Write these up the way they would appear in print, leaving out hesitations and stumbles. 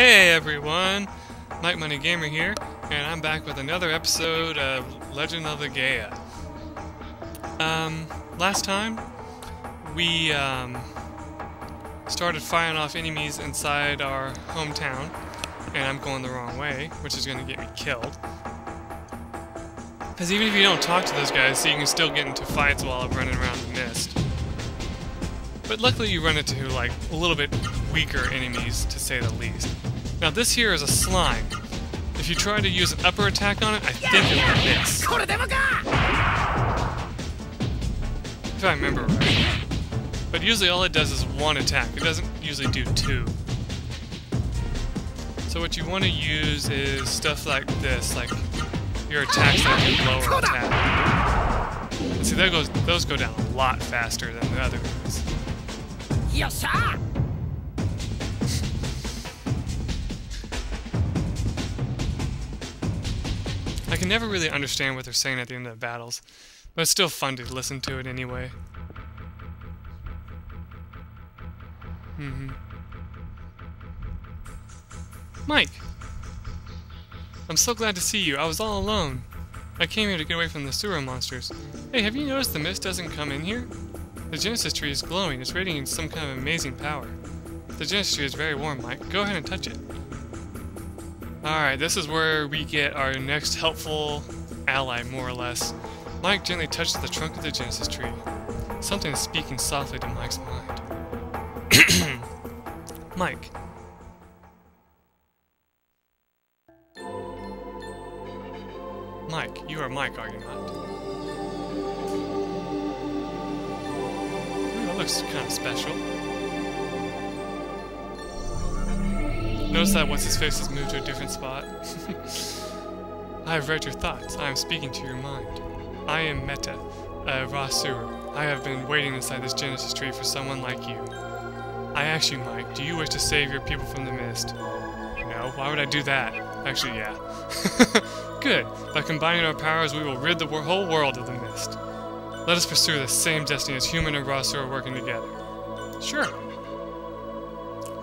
Hey everyone, MikeMoneyGMR here, and I'm back with another episode of Legend of Legaia. Last time we started firing off enemies inside our hometown, and I'm going the wrong way, which is going to get me killed. Because even if you don't talk to those guys, so you can still get into fights while I'm running around the mist. But luckily you run into like a little bit weaker enemies, to say the least. Now this here is a slime. If you try to use an upper attack on it, I think it will miss. If I remember right. But usually all it does is one attack. It doesn't usually do two. So what you want to use is stuff like this, like your attacks that do lower attack. And see, those go down a lot faster than the other ones. Yosha! I can never really understand what they're saying at the end of the battles, but it's still fun to listen to it anyway. Mike! I'm so glad to see you. I was all alone. I came here to get away from the sewer monsters. Hey, have you noticed the mist doesn't come in here? The Genesis tree is glowing. It's radiating some kind of amazing power. The Genesis tree is very warm, Mike. Go ahead and touch it. Alright, this is where we get our next helpful ally, more or less. Mike gently touches the trunk of the Genesis tree. Something is speaking softly to Mike's mind. Mike. Mike, you are Mike, are you not? Ooh, that looks kind of special. Notice that once his face has moved to a different spot. I have read your thoughts. I am speaking to your mind. I am Meta, Ra-Seru. I have been waiting inside this Genesis tree for someone like you. I ask you, Mike, do you wish to save your people from the mist? No, why would I do that? Actually, yeah. Good. By combining our powers, we will rid the whole world of the mist. Let us pursue the same destiny as human and Ra-Seru are working together. Sure.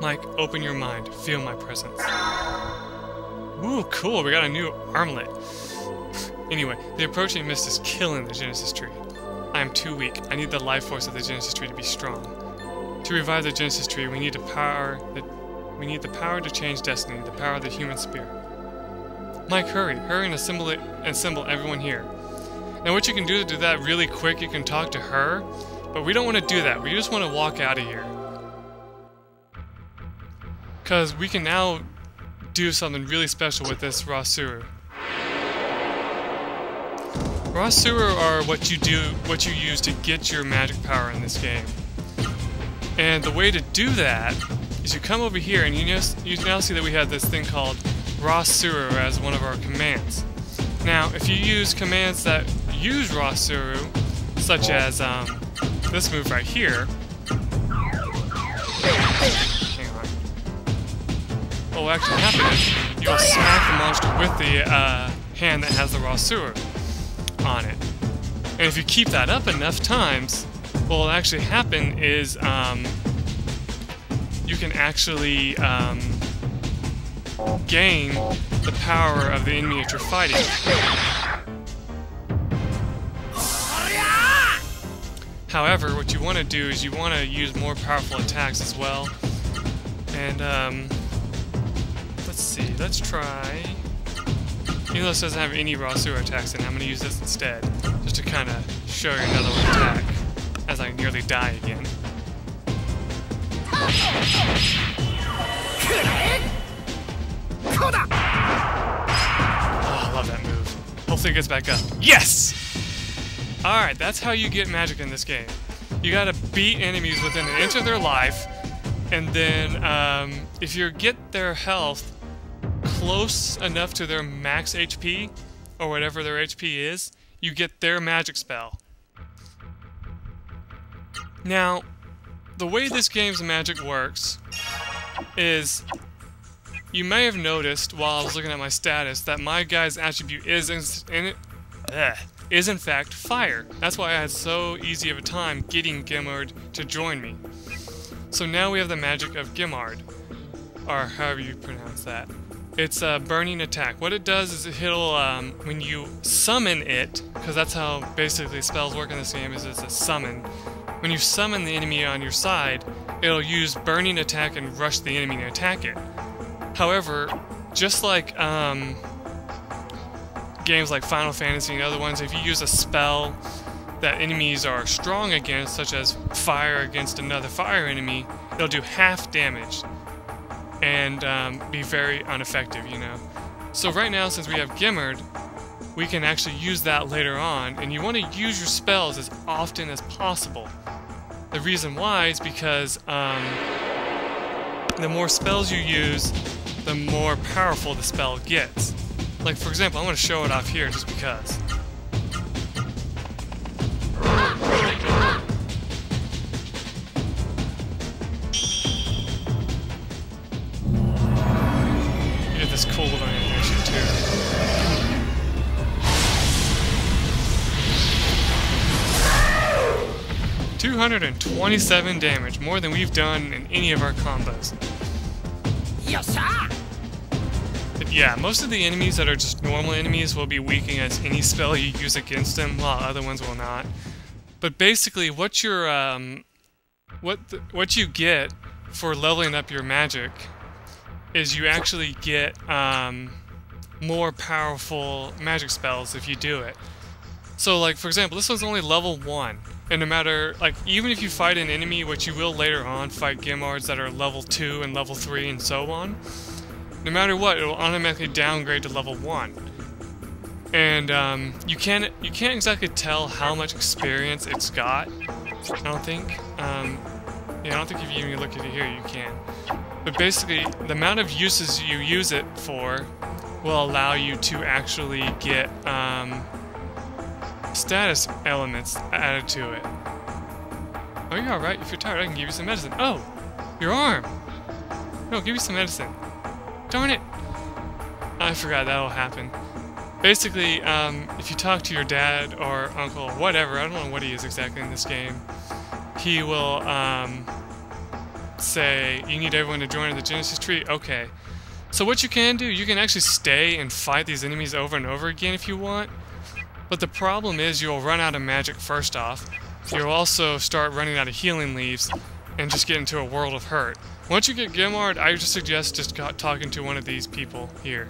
Mike, open your mind. Feel my presence. Ooh, cool. We got a new armlet. Anyway, the approaching mist is killing the Genesis tree. I am too weak. I need the life force of the Genesis tree to be strong. To revive the Genesis tree, we need the power to change destiny, the power of the human spirit. Mike, hurry. Hurry and assemble everyone here. Now what you can do to do that really quick, you can talk to her, but we don't want to do that. We just want to walk out of here. Because we can now do something really special with this Ra-Seru. Ra-Seru are what you use to get your magic power in this game. And the way to do that is you come over here and you now see that we have this thing called Ra-Seru as one of our commands. Now, if you use commands that use Ra-Seru, such as this move right here, what will actually happen is you will smack the monster with the hand that has the Ra-Seru on it. And if you keep that up enough times, what will actually happen is you can actually gain the power of the enemy that you're fighting. However, what you want to do is you want to use more powerful attacks as well. And let's see, let's try, even though this doesn't have any Ra-Seru attacks in it, I'm going to use this instead, just to kind of show you another attack, as I nearly die again. Oh, I love that move. Hopefully it gets back up. Yes! Alright, that's how you get magic in this game. You gotta beat enemies within an inch of their life, and then if you get their health close enough to their max HP, or whatever their HP is, you get their magic spell. Now, the way this game's magic works is, you may have noticed while I was looking at my status that my guy's attribute is in fact fire. That's why I had so easy of a time getting Gimard to join me. So now we have the magic of Gimard. or however you pronounce that. It's a burning attack. What it does is it'll, when you summon it, because that's how basically spells work in this game, is it's a summon. When you summon the enemy on your side, it'll use burning attack and rush the enemy and attack it. However, just like games like Final Fantasy and other ones, if you use a spell that enemies are strong against, such as fire against another fire enemy, it'll do half damage and be very ineffective, you know. So right now, since we have Gimmered, we can actually use that later on, and you want to use your spells as often as possible. The reason why is because the more spells you use, the more powerful the spell gets. Like, for example, I'm going to show it off here just because. You get this cool little animation too. 227 damage, more than we've done in any of our combos. Yes, sir. But yeah, most of the enemies that are just normal enemies will be weak against any spell you use against them, while other ones will not. But basically, what you're what you get for leveling up your magic is you actually get more powerful magic spells if you do it. So, like, for example, this one's only level 1. And no matter, like, even if you fight an enemy, which you will later on fight Gimards that are level 2 and level 3 and so on, no matter what, it will automatically downgrade to level 1. And you can't exactly tell how much experience it's got, I don't think. Yeah, I don't think if you even look at it here, you can. But basically, the amount of uses you use it for will allow you to actually get status elements added to it. Oh, you're alright. If you're tired, I can give you some medicine. Oh! Your arm! No, give me some medicine. Darn it! I forgot that'll happen. Basically, if you talk to your dad or uncle or whatever, I don't know what he is exactly in this game, he will say, you need everyone to join the Genesis tree? Okay. So what you can do, you can actually stay and fight these enemies over and over again if you want. But the problem is you'll run out of magic first off. You'll also start running out of healing leaves and just get into a world of hurt. Once you get Gimard, I just suggest just talking to one of these people here.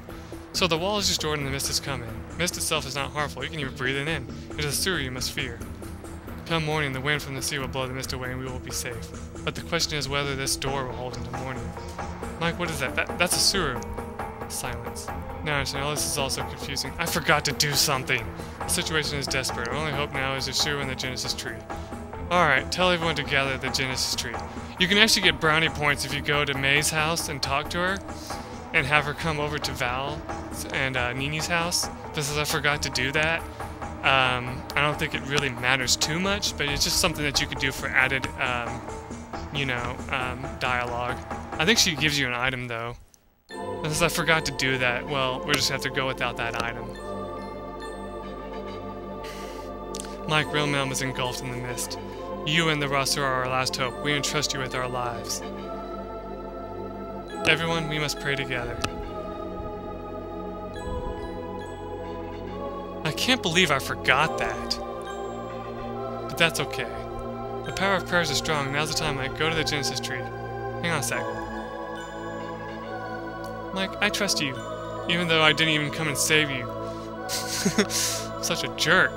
So the wall is destroyed and the mist is coming. Mist itself is not harmful. You can even breathe it in. It is a sewer you must fear. Come morning, the wind from the sea will blow the mist away and we will be safe. But the question is whether this door will hold until morning. Mike, what is that? That's a sewer. Silence. Now I understand. All this is also confusing. I forgot to do something. The situation is desperate. Our only hope now is a Ra-Seru and the Genesis tree. Alright, tell everyone to gather at the Genesis tree. You can actually get brownie points if you go to May's house and talk to her, and have her come over to Val and Nini's house. But since I forgot to do that, I don't think it really matters too much, but it's just something that you could do for added, dialogue. I think she gives you an item, though. And since I forgot to do that, well, we'll just have to go without that item. Mike, real Realm is engulfed in the mist. You and the Ra-Seru are our last hope. We entrust you with our lives. Everyone, we must pray together. I can't believe I forgot that. But that's okay. The power of prayers is strong. Now's the time, Mike. Go to the Genesis tree. Hang on a sec. Mike, I trust you. Even though I didn't even come and save you. Such a jerk.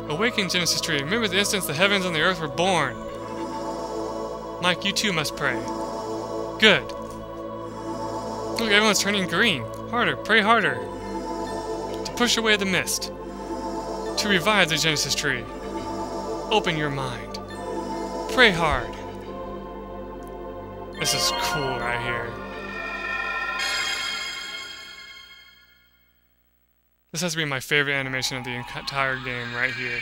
Awaken, Genesis tree. Remember the instance the heavens and the earth were born. Mike, you too must pray. Good. Look, everyone's turning green. Harder, pray harder. To push away the mist. To revive the Genesis tree. Open your mind. Pray hard. This is cool right here. This has to be my favorite animation of the entire game right here.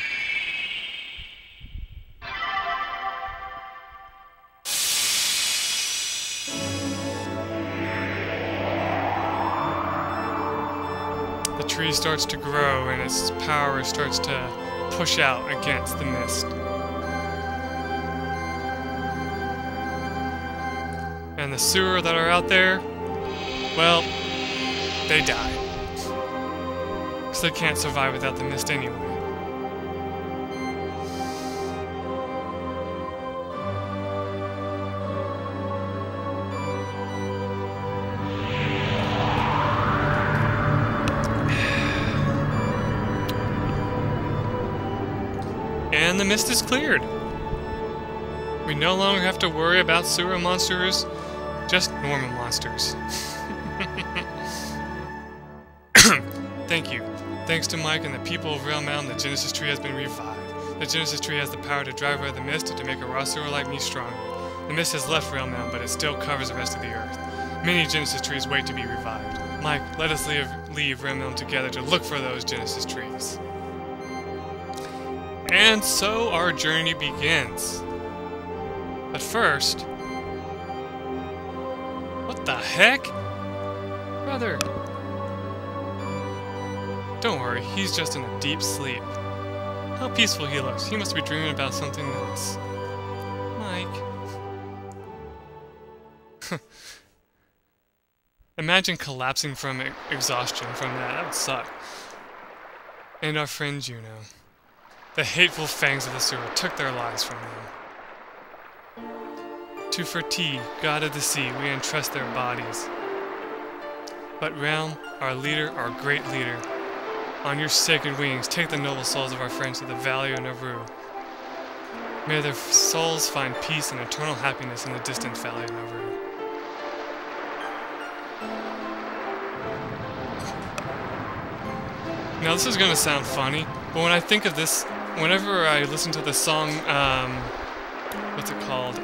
The tree starts to grow and its power starts to push out against the mist. And the sewer that are out there, well, they die. Because they can't survive without the mist anyway. And the mist is cleared. We no longer have to worry about sewer monsters, just normal monsters. Thank you. Thanks to Mike and the people of Rail Mountain, the Genesis Tree has been revived. The Genesis Tree has the power to drive away the mist and to make a Ra-Seru like me stronger. The mist has left Rail Mountain, but it still covers the rest of the earth. Many Genesis trees wait to be revived. Mike, let us leave Rail Mountain together to look for those Genesis trees. And so our journey begins. But first... What the heck? Brother... Don't worry, he's just in a deep sleep. How peaceful he looks. He must be dreaming about something else. Mike... Imagine collapsing from exhaustion from that. That would suck. And our friend Juno. The hateful fangs of the sewer took their lives from them. To Ferti, god of the sea, we entrust their bodies. But Realm, our leader, our great leader, on your sacred wings, take the noble souls of our friends to the Valley of Naru. May their souls find peace and eternal happiness in the distant Valley of Naru. Now this is going to sound funny, but when I think of this, whenever I listen to the song, what's it called?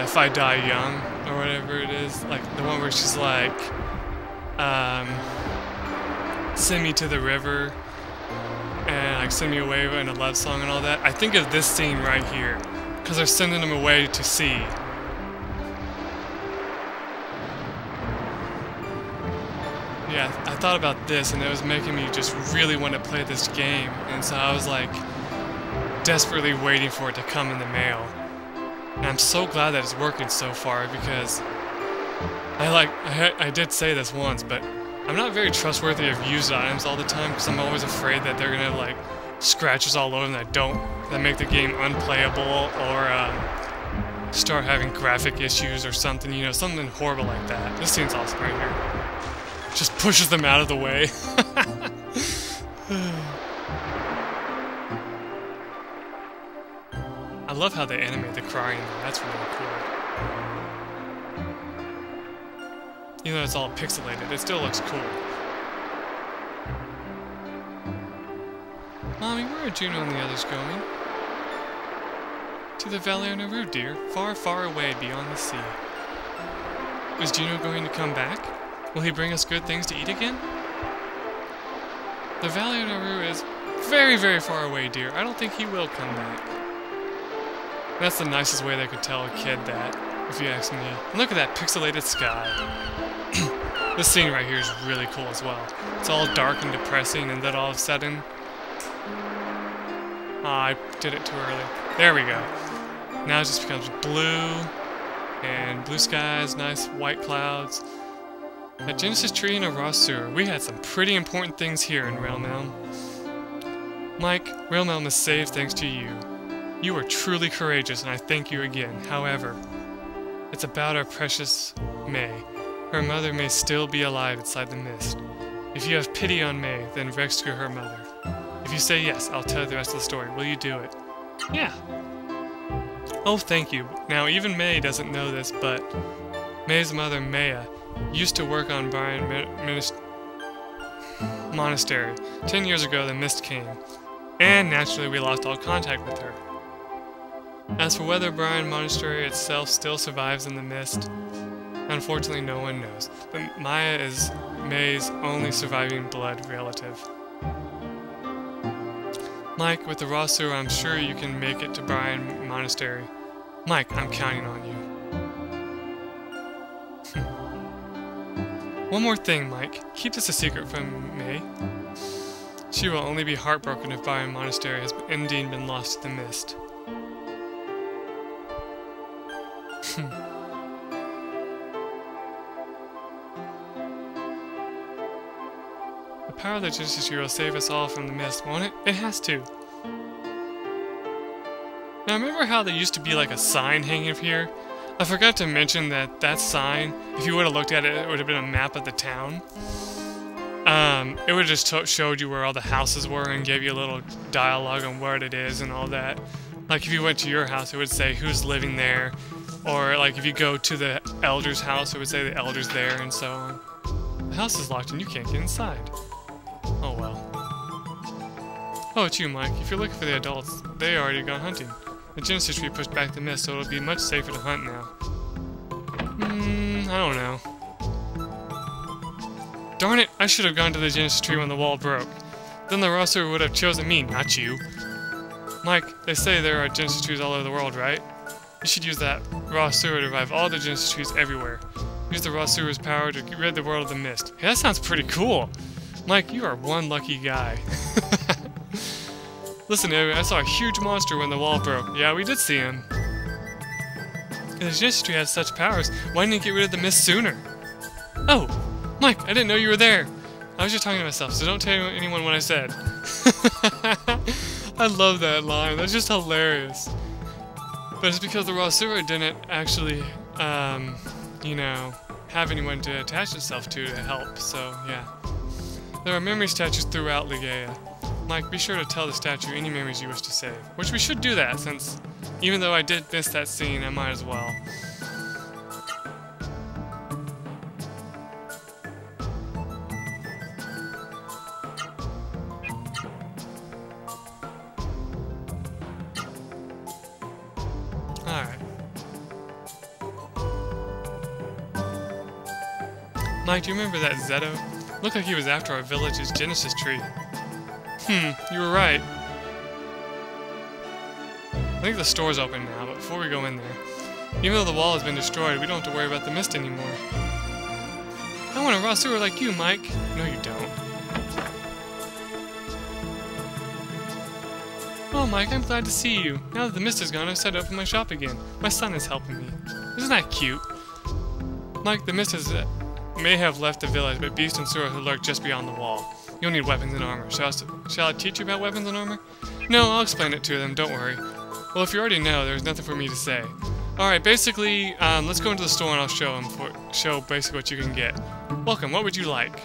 If I Die Young, or whatever it is, like the one where she's like, send me to the river, and like send me away in a love song and all that. I think of this scene right here, because they're sending them away to sea. Yeah, I thought about this, and it was making me just really want to play this game, and so I was like desperately waiting for it to come in the mail. And I'm so glad that it's working so far, because I did say this once, but I'm not very trustworthy of used items all the time, because I'm always afraid that they're gonna have like scratches all over them that make the game unplayable, or start having graphic issues or something, you know, something horrible like that. This scene's awesome right here. Just pushes them out of the way. I love how they animate the crying though. That's really cool. Even though it's all pixelated, it still looks cool. Mommy, where are Juno and the others going? To the Valley of Naru, dear. Far, far away beyond the sea. Is Juno going to come back? Will he bring us good things to eat again? The Valley of Naru is very, very far away, dear. I don't think he will come back. That's the nicest way they could tell a kid that, if you ask me. And look at that pixelated sky. This scene right here is really cool as well. It's all dark and depressing, and then all of a sudden... Ah, I did it too early. There we go. Now it just becomes blue, and blue skies, nice white clouds. At Genesis Tree and a Ra-Seru, we had some pretty important things here in Rail Mountain. Mike, Rail Mountain is saved thanks to you. You were truly courageous, and I thank you again. However, it's about our precious May. Her mother may still be alive inside the mist. If you have pity on May, then rescue her mother. If you say yes, I'll tell you the rest of the story. Will you do it? Yeah. Oh, thank you. Now, even May doesn't know this, but May's mother, Maya, used to work on Brian Monastery. 10 years ago, the mist came, and naturally we lost all contact with her. As for whether Brian Monastery itself still survives in the mist, unfortunately no one knows, but Maya is May's only surviving blood relative. Mike, with the Ra-Seru, I'm sure you can make it to Brian Monastery. Mike, I'm counting on you. One more thing, Mike. Keep this a secret from May. She will only be heartbroken if Brian Monastery has indeed been lost to the mist. power of the Genesis tree will save us all from the mist, won't it? It has to. Now remember how there used to be like a sign hanging here? I forgot to mention that that sign, if you would have looked at it, it would have been a map of the town. It would have just showed you where all the houses were and gave you a little dialogue on what it is and all that. Like if you went to your house, it would say who's living there. Or like if you go to the elder's house, it would say the elder's there and so on. The house is locked and you can't get inside. Oh well. Oh, it's you, Mike. If you're looking for the adults, they already gone hunting. The Genesis tree pushed back the mist, so it'll be much safer to hunt now. I don't know. Darn it! I should have gone to the Genesis tree when the wall broke. Then the Ra-Seru would have chosen me, not you. Mike, they say there are Genesis trees all over the world, right? You should use that Ra-Seru to revive all the Genesis trees everywhere. Use the Ra-Seru's power to rid the world of the mist. Hey, that sounds pretty cool! Mike, you are one lucky guy. Listen, I saw a huge monster when the wall broke. Yeah, we did see him. If the Genesis tree has such powers, why didn't you get rid of the mist sooner? Oh! Mike, I didn't know you were there! I was just talking to myself, so don't tell anyone what I said. I love that line, that's just hilarious. But it's because the Ra-Seru didn't actually, you know, have anyone to attach itself to help, so yeah. There are memory statues throughout Legaia. Mike, be sure to tell the statue any memories you wish to save. Which we should do that, since even though I did miss that scene, I might as well. Alright. Mike, do you remember that Zeto? Looked like he was after our village's Genesis tree. You were right. I think the store's open now, but before we go in there, even though the wall has been destroyed, we don't have to worry about the mist anymore. I want a Ra-Seru like you, Mike. No, you don't. Oh, Mike, I'm glad to see you. Now that the mist is gone, I've set up in my shop again. My son is helping me. Isn't that cute? Mike, the mist may have left the village, but Beast and Sura lurk just beyond the wall. You'll need weapons and armor. Shall I teach you about weapons and armor? No, I'll explain it to them, don't worry. Well, if you already know, there's nothing for me to say. Alright, basically, let's go into the store and I'll show basically what you can get. Welcome, what would you like?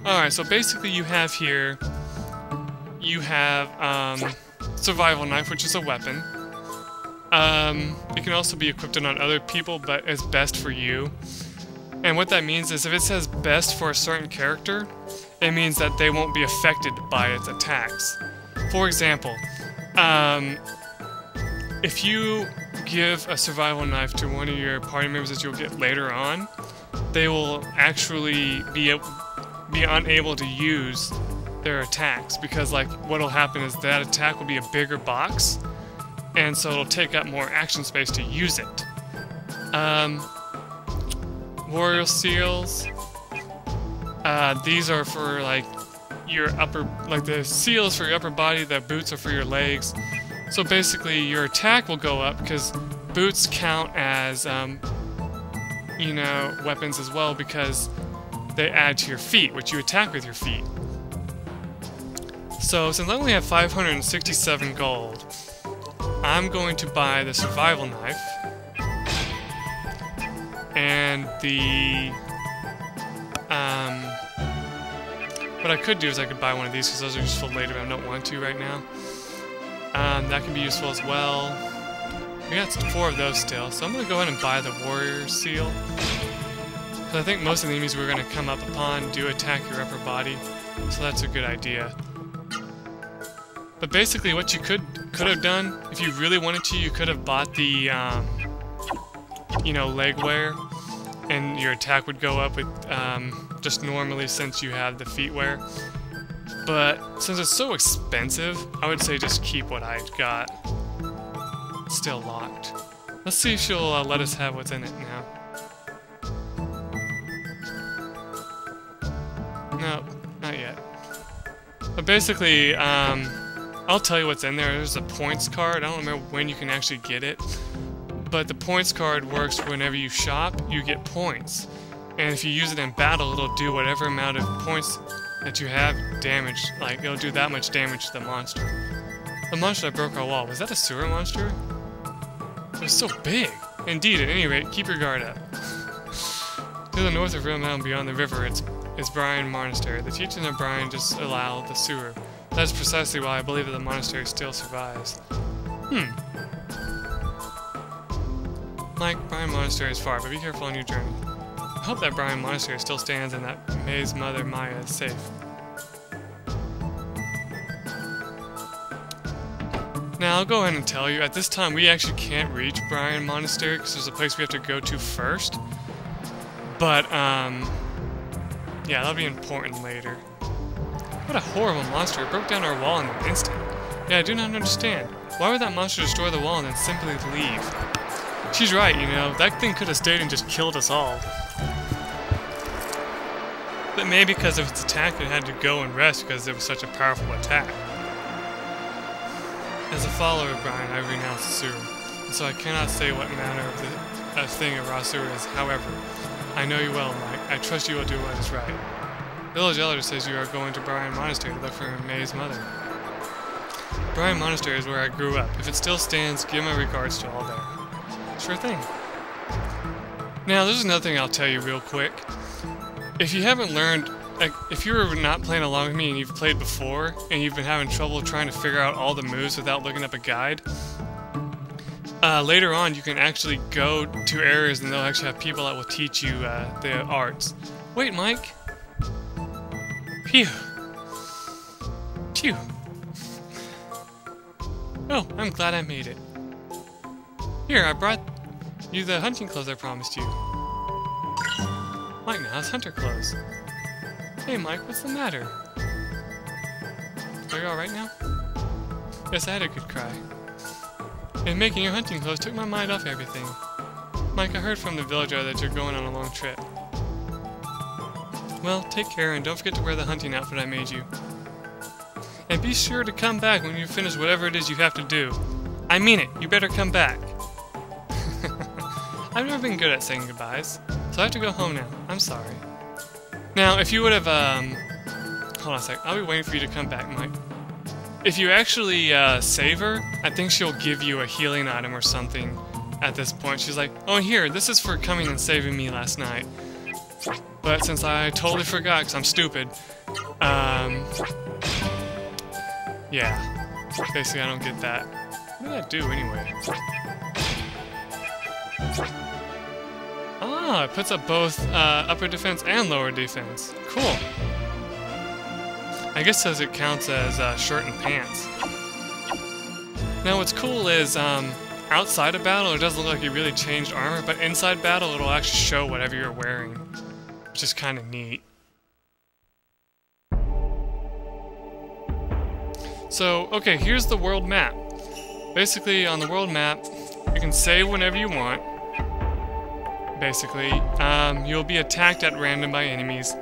Alright, so basically you have here, you have, survival knife, which is a weapon. It can also be equipped on other people, but it's best for you. And what that means is if it says best for a certain character, it means that they won't be affected by its attacks. For example, if you give a survival knife to one of your party members that you'll get later on, they will actually be unable to use their attacks, because like what'll happen is that attack will be a bigger box, and so it'll take up more action space to use it. Warrior seals. These are for like your upper, like the seals for your upper body, the boots are for your legs. So basically your attack will go up because boots count as, you know, weapons as well because they add to your feet, which you attack with your feet. So since I only have 567 gold, I'm going to buy the survival knife. And the, what I could do is I could buy one of these because those are useful later, but I don't want to right now. That can be useful as well. We got 4 of those still, so I'm going to go ahead and buy the warrior seal. Because I think most of the enemies we're going to come up upon do attack your upper body, so that's a good idea. But basically what you could have done, if you really wanted to, you could have bought the, you know, leg wear, and your attack would go up with just normally since you have the feet wear. But since it's so expensive, I would say just keep what I got. It's still locked. Let's see if she'll let us have what's in it now. No, not yet. But basically, I'll tell you what's in there. There's a points card. I don't remember when you can actually get it. But the points card works whenever you shop, you get points. And if you use it in battle, it'll do whatever amount of points that you have damage. Like, it'll do that much damage to the monster. The monster that broke our wall, was that a sewer monster? It was so big. Indeed, at any rate, keep your guard up. To the north of Real Mountain beyond the river is Brian Monastery. The teachings of Brian just allow the sewer. That is precisely why I believe that the monastery still survives. Mike, Brian Monastery is far, but be careful on your journey. I hope that Brian Monastery still stands and that May's mother Maya is safe. Now, I'll go ahead and tell you, at this time we actually can't reach Brian Monastery because there's a place we have to go to first. But, yeah, that'll be important later. What a horrible monster. It broke down our wall in an instant. Yeah, I do not understand. Why would that monster destroy the wall and then simply leave? She's right, you know, that thing could have stayed and just killed us all. But maybe because of its attack it had to go and rest because it was such a powerful attack. As a follower of Brian, I renounce the sewer, and so I cannot say what manner of thing a Ra-Seru is. However, I know you well, Mike. I trust you will do what is right. The village elder says you are going to Brian Monastery to look for May's mother. Brian Monastery is where I grew up. If it still stands, give my regards to all there. Sure thing. Now, there's another thing I'll tell you real quick. If you haven't learned, like, if you were not playing along with me and you've played before, and you've been having trouble trying to figure out all the moves without looking up a guide, later on you can actually go to areas and they'll actually have people that will teach you the arts. Wait, Mike. Phew. Phew. Oh, I'm glad I made it. Here, I brought you the hunting clothes I promised you. Mike now has hunter clothes. Hey Mike, what's the matter? Are you alright now? Yes, I had a good cry. And making your hunting clothes took my mind off everything. Mike, I heard from the villager that you're going on a long trip. Well, take care and don't forget to wear the hunting outfit I made you. And be sure to come back when you finish whatever it is you have to do. I mean it, you better come back. I've never been good at saying goodbyes, so I have to go home now. I'm sorry. Now, if you would have, hold on a sec. I'll be waiting for you to come back, Mike. If you actually save her, I think she'll give you a healing item or something at this point. She's like, oh, here, this is for coming and saving me last night. But since I totally forgot, because I'm stupid, yeah. Basically, I don't get that. What did that do, anyway? Ah, it puts up both upper defense and lower defense. Cool. I guess says it counts as shirt and pants. Now what's cool is outside of battle it doesn't look like you really changed armor, but inside battle it'll actually show whatever you're wearing, which is kind of neat. So, okay, here's the world map. Basically, on the world map, you can save whenever you want. Basically, you'll be attacked at random by enemies,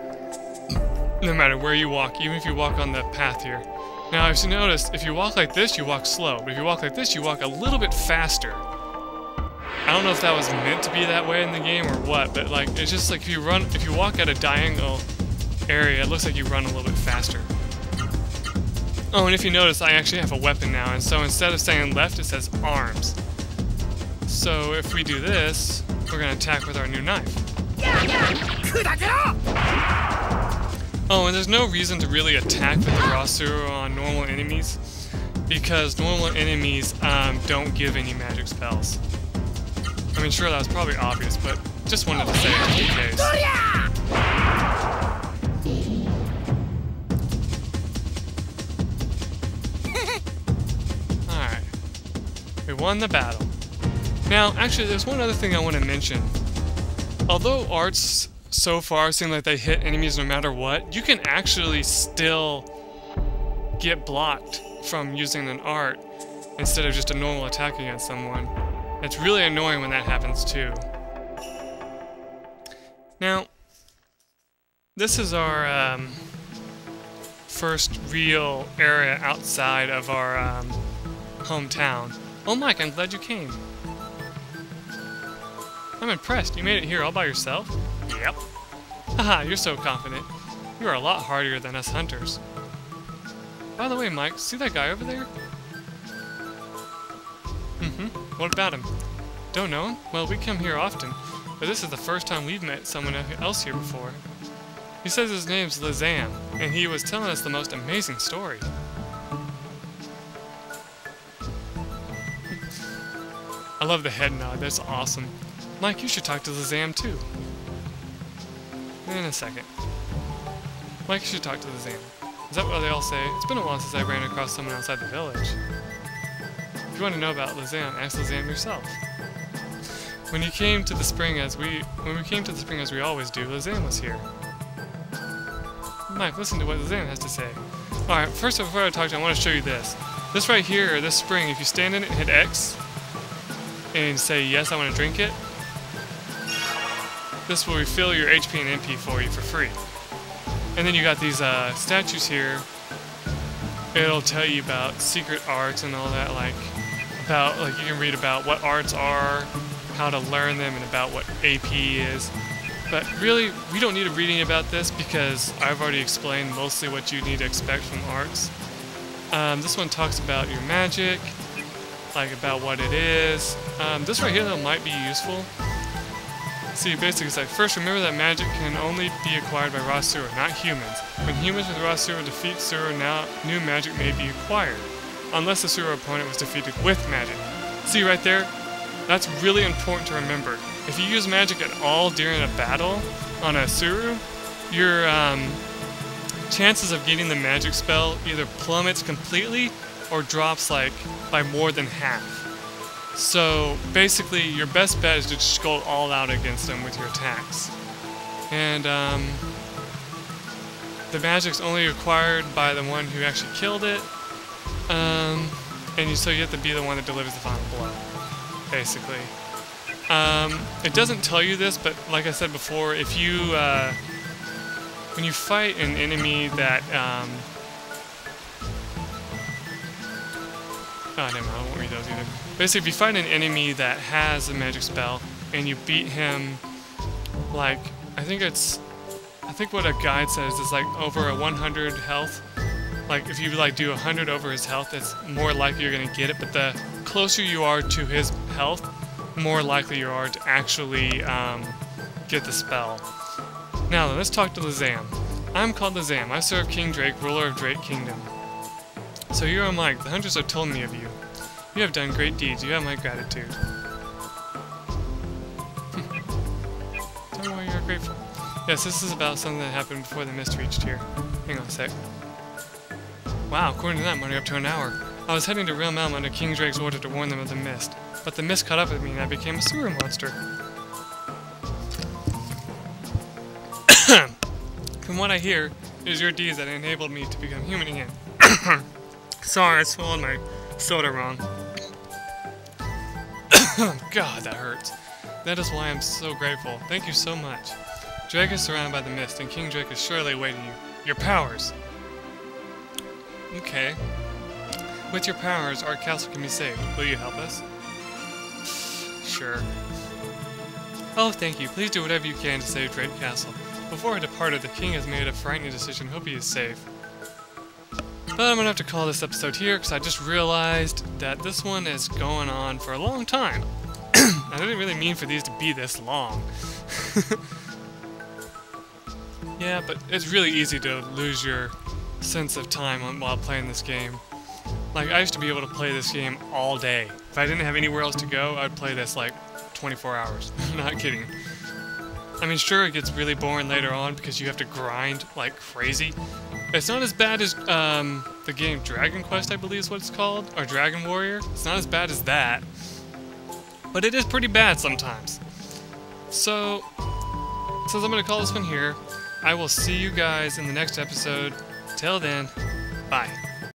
no matter where you walk, even if you walk on the path here. Now, as you notice, if you walk like this, you walk slow, but if you walk like this, you walk a little bit faster. I don't know if that was meant to be that way in the game or what, but like, it's just like if you walk at a diagonal area, it looks like you run a little bit faster. Oh, and if you notice, I actually have a weapon now, and so instead of saying left, it says arms. So if we do this, we're going to attack with our new knife. Oh, and there's no reason to really attack with the Ra-Seru on normal enemies, because normal enemies don't give any magic spells. I mean, sure, that was probably obvious, but just wanted to say it just in case. Alright. We won the battle. Now, actually, there's one other thing I want to mention. Although arts so far seem like they hit enemies no matter what, you can actually still get blocked from using an art instead of just a normal attack against someone. It's really annoying when that happens too. Now, this is our first real area outside of our hometown. Oh, Mike, I'm glad you came. I'm impressed. You made it here all by yourself? Yep. Haha, you're so confident. You are a lot hardier than us hunters. By the way, Mike, see that guy over there? What about him? Don't know him? Well, we come here often, but this is the first time we've met someone else here before. He says his name's Legaia, and he was telling us the most amazing story. I love the head nod, that's awesome. Mike, you should talk to Legaia too. In a second. Mike, you should talk to Legaia. Is that what they all say? It's been a while since I ran across someone outside the village. If you want to know about Legaia, ask Legaia yourself. When we came to the spring as we always do, Legaia was here. Mike, listen to what Legaia has to say. Alright, first before I talk to you, I want to show you this. This right here, this spring, if you stand in it and hit X, and say, yes, I want to drink it, this will refill your HP and MP for you for free. And then you got these statues here. It'll tell you about secret arts and all that, you can read about what arts are, how to learn them, and about what AP is. But really, we don't need a reading about this because I've already explained mostly what you need to expect from arts. This one talks about your magic, about what it is. This right here though might be useful. See, basically it's first remember that magic can only be acquired by Ra-Seru, not humans. When humans with Ra-Seru defeat Seru, now new magic may be acquired, unless the Seru opponent was defeated with magic. See right there? That's really important to remember. If you use magic at all during a battle on a Seru, your chances of getting the magic spell either plummets completely or drops by more than half. So basically your best bet is to just go all out against them with your attacks. And the magic's only acquired by the one who actually killed it. So you have to be the one that delivers the final blow, basically. It doesn't tell you this, but like I said before, if you when you fight an enemy that oh, never mind, I won't read those either. Basically, if you fight an enemy that has a magic spell and you beat him, I think what a guide says is over a 100 health. If you do 100 over his health, it's more likely you're gonna get it. But the closer you are to his health, more likely you are to actually get the spell. Now let's talk to Legaia. I'm called Legaia. I serve King Drake, ruler of Drake Kingdom. So you are Mike. The hunters have told me of you. You have done great deeds. You have my gratitude. Tell me why you are grateful. Yes, this is about something that happened before the mist reached here. Hang on a sec. Wow, according to that, I'm only up to an hour. I was heading to Realm Elm under King Drake's order to warn them of the mist, but the mist caught up with me and I became a sewer monster. From what I hear, it is your deeds that enabled me to become human again. Sorry, I swallowed my soda wrong. God, that hurts. That is why I'm so grateful. Thank you so much. Drake is surrounded by the mist, and King Drake is surely awaiting you. Your powers. Okay. With your powers, our castle can be saved. Will you help us? Sure. Oh, thank you. Please do whatever you can to save Drake Castle. Before I departed, the king has made a frightening decision. Hope he is safe. But I'm gonna have to call this episode here because I just realized that this one is going on for a long time. I didn't really mean for these to be this long. Yeah, but it's really easy to lose your sense of time while playing this game. I used to be able to play this game all day. If I didn't have anywhere else to go, I'd play this 24 hours. Not kidding. I mean, sure, it gets really boring later on because you have to grind like crazy. It's not as bad as the game Dragon Quest, I believe is what it's called, or Dragon Warrior. It's not as bad as that, but it is pretty bad sometimes. So, since I'm going to call this one here, I will see you guys in the next episode. Till then, bye.